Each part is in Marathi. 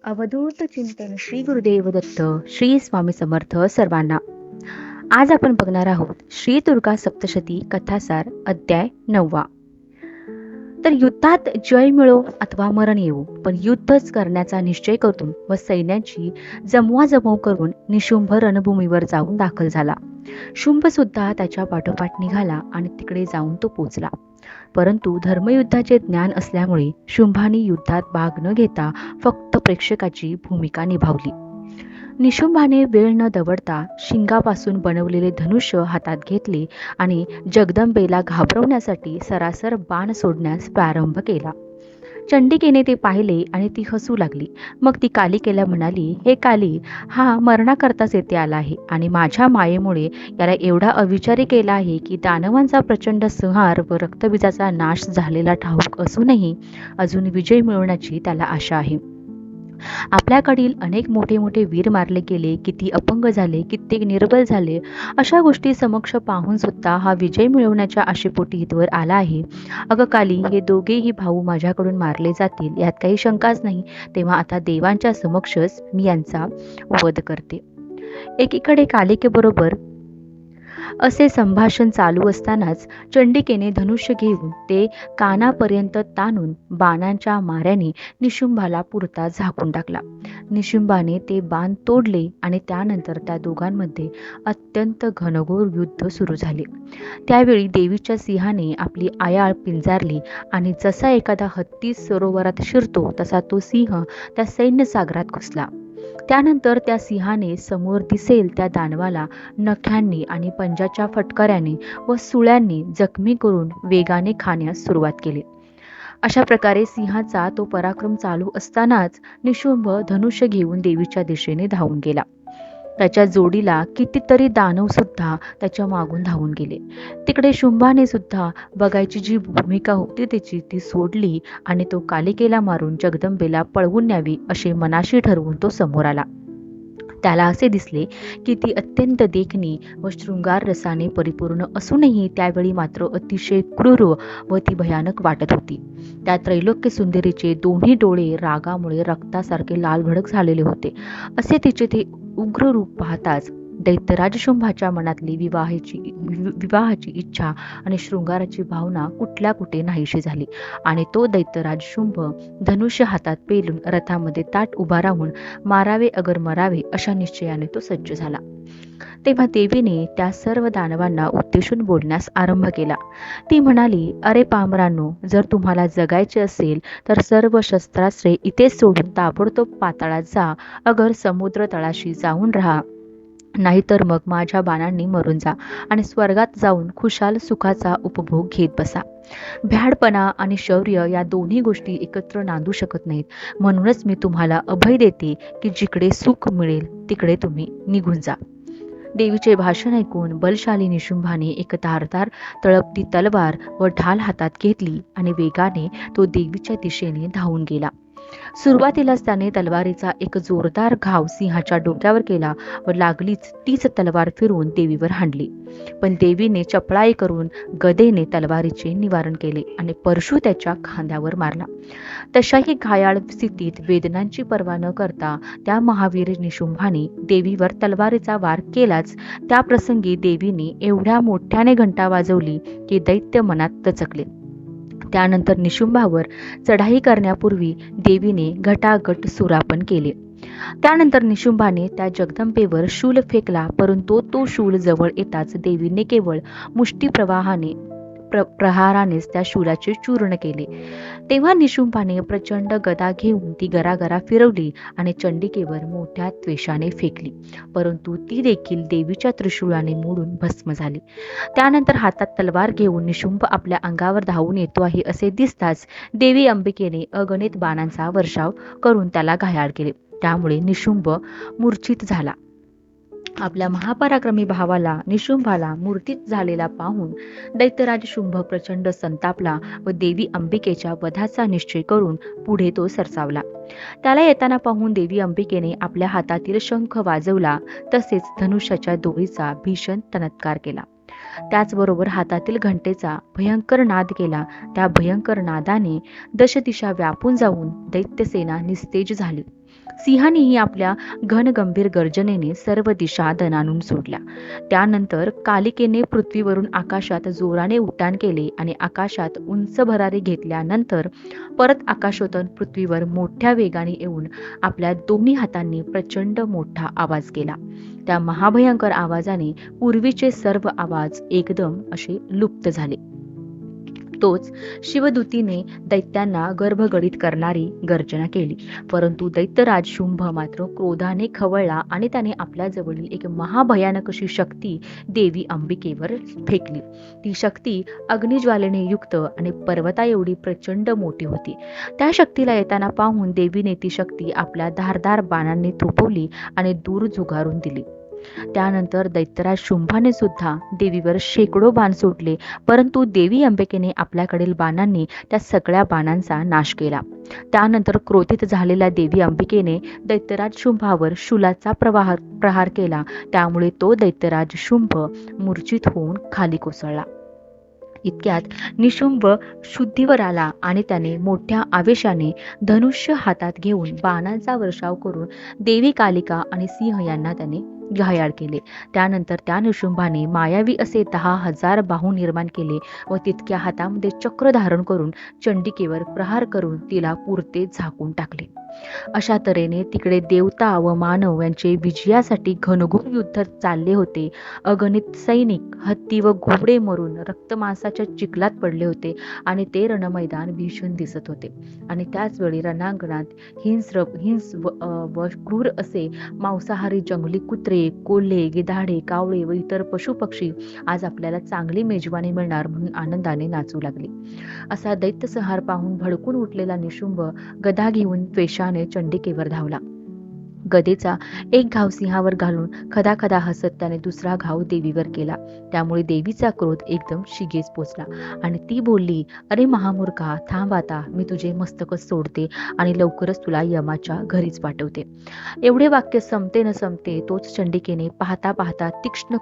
अवधूत चिंतन श्री गुरुदेव दत्त श्री स्वामी समर्थ सर्वांना. आज आपण बघणार आहोत श्री दुर्गा सप्तशती कथासार अध्याय 9. तर युद्धात जय मिळो अथवा मरण येवो, पण युद्धच करण्याचा निश्चय करून व सैन्याची जमवाजमव करून निशुंभ रणभूमीवर जाऊन दाखल झाला. शुंभ सुद्धा त्याच्या पाठोपाठ निघाला आणि तिकडे जाऊन तो पोचला. परंतु धर्मयुद्धाचे ज्ञान असल्यामुळे शुंभाने युद्धात भाग न घेता फक्त प्रेक्षकाची भूमिका निभावली. निशुंभाने वेळ न दवडता शिंगापासून बनवलेले धनुष्य हातात घेतले आणि जगदंबेला घाबरवण्यासाठी सरासर बाण सोडण्यास प्रारंभ केला. चंडिकेने ते पाहिले आणि ती हसू लागली. मग ती कालिकेला म्हणाली, हे काली, हा मरणाकरताच येथे आला आहे आणि माझ्या मायेमुळे याला एवढा अविचारी केला आहे की दानवांचा प्रचंड संहार व रक्तबीजाचा नाश झालेला ठाऊक असूनही अजून विजय मिळवण्याची त्याला आशा आहे. आपल्याकडील अनेक मोठे मोठे वीर मारले गेले, किती अपंग झाले, कित्येक निर्बल झाले. अशा गोष्टी समक्ष पाहून सुद्धा हा विजय मिळवण्याच्या आशेपोटी इथवर आला आहे. अगं काली, हे दोघेही भाऊ माझ्याकडून मारले जातील यात काही शंकाच नाही. तेव्हा आता देवांच्या समक्षच मी यांचा वध करते. एकीकडे कालिकेबरोबर असे संभाषण चालू असतानाच चंडिकेने धनुष्य घेऊन ते कानापर्यंत ताणून बाणांच्या माऱ्याने निशुंभाला पुरता झाकून टाकला. निशुंभाने ते बाण तोडले आणि त्यानंतर त्या दोघांमध्ये अत्यंत घनघोर युद्ध सुरू झाले. त्यावेळी देवीच्या सिंहाने आपली आयाळ पिंजारली आणि जसा एखादा हत्ती सरोवरात शिरतो तसा तो सिंह त्या सैन्य सागरात घुसला. त्यानंतर त्या सिंहाने समोर दिसेल त्या दानवाला नख्यांनी आणि पंजाच्या फटकऱ्याने व सुळ्यांनी जखमी करून वेगाने खाण्यास सुरुवात केली. अशा प्रकारे सिंहाचा तो पराक्रम चालू असतानाच निशुंभ धनुष्य घेऊन देवीच्या दिशेने धावून गेला. त्याच्या जोडीला कितीतरी दानव सुद्धा त्याच्या मागून धावून गेले. तिकडे शुंभाने सुद्धा बघायची जी भूमिका होती त्याची ती सोडली आणि तो कालिकेला मारून जगदंबेला पळवून न्यावी असे मनाशी ठरवून तो समोर आला. त्याला असे दिसले की ती अत्यंत देखणी व शृंगार रसाने परिपूर्ण असूनही त्यावेळी मात्र अतिशय क्रूर व ती भयानक वाटत होती. त्या त्रैलोक्य सुंदरीचे दोन्ही डोळे रागामुळे रक्तासारखे लालभडक झालेले होते. असे तिचे ते उग्र रूप पाहताच दैत्यराज शुंभाच्या मनातली विवाहाची इच्छा आणि शृंगाराची भावना कुठल्या कुठे नाहीशी झाली आणि तो दैत्यराज शुंभ धनुष्य हातात पेलून रथामध्ये ताट उभा राहून मारावे अगर मरावे अशा निश्चयाने तो सज्ज झाला. तेव्हा देवीने त्या सर्व दानवांना उद्देशून बोलण्यास आरंभ केला. ती म्हणाली, अरे पामरांनो, जर तुम्हाला जगायचे असेल तर सर्व शस्त्रास्त्रे इथेच सोडून ताबडतोब पाताळात जा, अगर समुद्र तळाशी जाऊन राहा, नाहीतर मग माझ्या बाणांनी मरून जा आणि स्वर्गात जाऊन खुशाल सुखाचा उपभोग घेत बसा. भ्याडपणा आणि शौर्य या दोन्ही गोष्टी एकत्र नांदू शकत नाहीत. म्हणूनच मी तुम्हाला अभय देते की जिकडे सुख मिळेल तिकडे तुम्ही निघून जा. देवीचे भाषण ऐकून बलशाली निशुंभाने एक धारदार तळपती तलवार व ढाल हातात घेतली आणि वेगाने तो देवीच्या दिशेने धावून गेला. सुरुवातीलाच त्याने तलवारीचा एक जोरदार घाव सिंहाच्या डोक्यावर केला व लागलीच तीच तलवार फिरवून देवीवर हाणली. पण देवीने चपळाई करून गदेने तलवारीचे निवारण केले आणि परशु त्याच्या खांद्यावर मारला. तशाही घायाळ स्थितीत वेदनांची पर्वा न करता त्या महावीर निशुंभाने देवीवर तलवारीचा वार केलाच. त्या प्रसंगी देवीने एवढ्या मोठ्याने घंटा वाजवली की दैत्य मनात दचकले. त्यानंतर निशुंभावर चढाई करण्यापूर्वी देवीने घटाघट सुरापन केले. त्यानंतर निशुंभाने त्या जगदंबेवर शूल फेकला, परंतु तो शूल जवळ येताच देवीने केवळ मुष्टीप्रवाहाने प्रहारानेच त्या शूलाचे चूर्ण केले. तेव्हा निशुंभाने प्रचंड गदा घेऊन ती गरागरा फिरवली आणि चंडिकेवर मोठ्या त्वेषाने फेकली, परंतु ती देखील देवीच्या त्रिशूळाने मोडून भस्म झाली. त्यानंतर हातात तलवार घेऊन निशुंभ आपल्या अंगावर धावून येतो आहे असे दिसताच देवी अंबिकेने अगणित बाणांचा वर्षाव करून त्याला घायाळ केले. त्यामुळे निशुंभ मूर्छित झाला. आपल्या महापराक्रमी भावाला निशुंभाला मूर्तीत झालेला पाहून दैत्यराज शुंभ प्रचंड संतापला व देवी अंबिकेच्या वधाचा निश्चय करून पुढे तो सरसावला. त्याला येताना पाहून देवी अंबिकेने आपल्या हातातील शंख वाजवला, तसेच धनुष्याच्या दोरीचा भीषण तनत्कार केला. त्याचबरोबर हातातील घंटेचा भयंकर नाद केला. त्या भयंकर नादाने दशदिशा व्यापून जाऊन दैत्यसेना निस्तेज झाली. सिंहानेही आपल्या घनगंभीर गर्जनेने सर्व दिशा दणाणून सोडल्या. त्यानंतर कालिकेने पृथ्वीवरून आकाशात जोराने उड्डाण केले आणि आकाशात उंच भरारी घेतल्यानंतर परत आकाशातून पृथ्वीवर मोठ्या वेगाने येऊन आपल्या दोन्ही हातांनी प्रचंड मोठा आवाज केला. त्या महाभयंकर आवाजाने पूर्वीचे सर्व आवाज एकदम असे लुप्त झाले. तोच शिवदूतीने दैत्यांना गर्भगडीत करणारी गर्जना केली. परंतु दैत्यराज शुंभ मात्र क्रोधाने खवळला आणि त्याने आपल्या जवळील एक महाभयानक अशी शक्ती देवी अंबिकेवर फेकली. ती शक्ती अग्निज्वालेने युक्त आणि पर्वता एवढी प्रचंड मोठी होती. त्या शक्तीला येताना पाहून देवीने ती शक्ती आपल्या धारदार बाणांनी थोपवली आणि दूर झुगारून दिली. त्यानंतर दैत्यराज शुंभाने सुद्धा देवीवर शेकडो बाण सोडले, परंतु देवी अंबिकेने आपल्याकडील बाणांनी त्या सगळ्या बाणांचा नाश केला. त्यानंतर क्रोधित झालेल्या देवी अंबिकेने दैत्यराज शुंभावर शूलाचा प्रहार केला. त्यामुळे तो दैत्यराज शुंभ मूर्छित होऊन खाली कोसळला. इतक्यात निशुंभ शुद्धीवर आला आणि त्याने मोठ्या आवेशाने धनुष्य हातात घेऊन बाणांचा वर्षाव करून देवी कालिका आणि सिंह यांना त्याने घायाळ केले. त्यानंतर त्या निशुंभाने मायावी असे 10,000 बाहू निर्माण केले व तितक्या हातामध्ये चक्र धारण करून चंडिकेवर प्रहार करून तिला पुरते झाकून टाकले. अशा तऱ्हेने तिकडे देवता व मानव यांचे विजयासाठी घनघोर युद्ध चालले होते. अगणित सैनिक हत्ती व घोडे मरून रक्तमांसाच्या चिखलात पडले होते आणि ते रणमैदान भीषण दिसत होते. आणि त्याच वेळी रणांगणात हिंस व क्रूर असे मांसाहारी जंगली कुत्रे, कोल्हे, गिधाडे, कावळे व इतर पशुपक्षी आज आपल्याला चांगली मेजवानी मिळणार म्हणून आनंदाने नाचू लागले. असा दैत्यसंहार पाहून भडकून उठलेला निशुंभ गदा घेऊन द्वेषाने चंडिकेवर धावला. गदेचा एक घाव सिंहावर घालून खदाखदा हसत त्याने दुसरा घाव देवीवर केला. त्यामुळे देवीचा क्रोध एकदम शिगेस पोचला आणि ती बोलली, अरे महामूर्खा, थांब आता, मी तुझे मस्तकच सोडते आणि लवकरच तुला यमाच्या घरीच पाठवते. एवढे वाक्य संपते न संपते तोच चंडिकेने पाहता पाहता तीक्ष्ण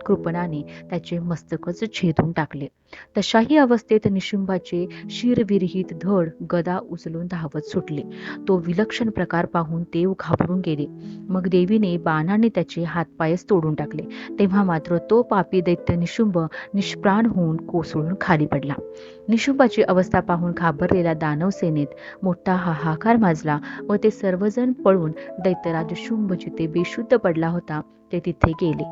कृपणाने त्याचे मस्तकच छेदून टाकले. तशाही अवस्थेत निशुंभाचे शिरविरहित धड गदा उचलून धावत सुटले. तो विलक्षण प्रकार पाहून देव घाबरून गेले. मग देवीने बाणाने त्याचे हातपायच तोडून टाकले. तेव्हा मात्र तो पापी दैत्य निशुंभ निष्प्राण होऊन कोसळून खाली पडला. निशुंभाची अवस्था पाहून घाबरलेल्या दानव सेनेत मोठा हाहाकार माजला व ते सर्वजण पळून दैत्यराज शुंभ जिथे बेशुद्ध पडला होता ते तिथे गेले.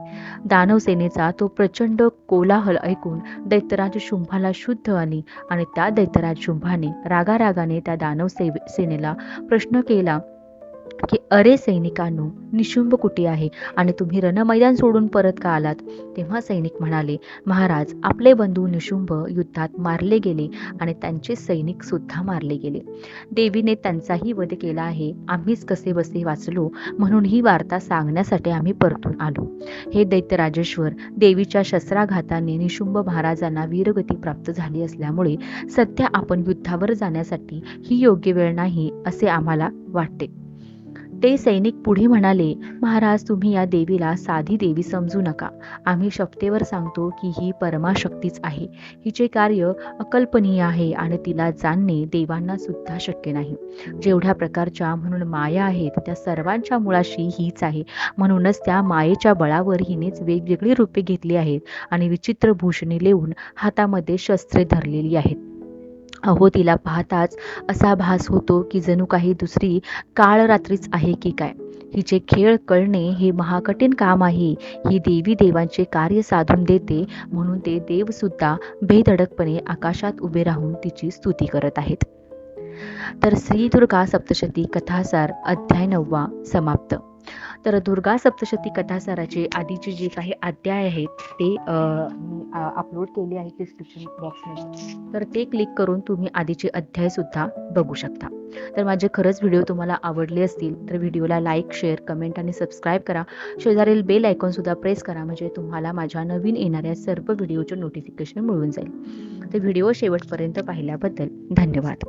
दानव सेनेचा तो प्रचंड कोलाहल ऐकून दैत्यराज शुंभाला शुद्ध आली आणि त्या दैत्यराज शुंभाने रागारागाने त्या दानव सेनेला प्रश्न केला की अरे सैनिकांनो, निशुंभ कुठे आहे आणि तुम्ही रणमैदान सोडून परत का आलात? तेव्हा सैनिक म्हणाले, महाराज, आपले बंधू निशुंभ युद्धात मारले गेले आणि त्यांचे सैनिक सुद्धा मारले गेले. देवीने त्यांचाही वध केला आहे. आम्हीच कसे बसे वाचलो म्हणून ही वार्ता सांगण्यासाठी आम्ही परतून आलो. हे दैत्यराजेश्वर, देवीच्या शस्त्राघाताने निशुंभ महाराजांना वीरगती प्राप्त झाली असल्यामुळे सध्या आपण युद्धावर जाण्यासाठी ही योग्य वेळ नाही असे आम्हाला वाटते. ते सैनिक पुढे म्हणाले, महाराज, तुम्ही या देवीला साधी देवी समजू नका. आम्ही शपथेवर सांगतो की ही परमाशक्तीच आहे. हिचे कार्य अकल्पनीय आहे आणि तिला जाणणे देवांना सुद्धा शक्य नाही. जेवढ्या प्रकारच्या म्हणून माया आहेत त्या सर्वांच्या मुळाशी हीच आहे. म्हणूनच त्या मायेच्या बळावर हिनेच वेगवेगळी रूपे घेतली आहेत आणि विचित्र भूषणे लेवून हातामध्ये शस्त्रे धरलेली आहेत. अहो, तिला पाहताच असा भास होतो की जणू काही दुसरी काळ रात्रीच आहे की काय. हिचे खेळ कळणे हे महाकठीण काम आहे. ही देवी देवांचे कार्य साधून देते म्हणून ते देव सुद्धा बेधडकपणे आकाशात उभे राहून तिची स्तुती करत आहेत. तर श्री दुर्गा सप्तशती कथासार अध्याय 9 समाप्त. तर दुर्गा सप्तशती कथासाराचे आधीचे जे काही अध्याय आहेत ते अपलोड केले आहेत डिस्क्रिप्शन बॉक्समध्ये, तर ते क्लिक करून तुम्ही आधीचे अध्याय सुद्धा बघू शकता. तर माझे खरंच व्हिडिओ तुम्हाला आवडले असतील तर व्हिडिओला लाईक, शेअर, कमेंट आणि सबस्क्राईब करा. शेजारील बेल आयकॉन सुद्धा प्रेस करा म्हणजे तुम्हाला माझ्या नवीन येणाऱ्या सर्व व्हिडिओचे नोटिफिकेशन मिळून जाईल. तर व्हिडिओ शेवटपर्यंत पाहिल्याबद्दल धन्यवाद.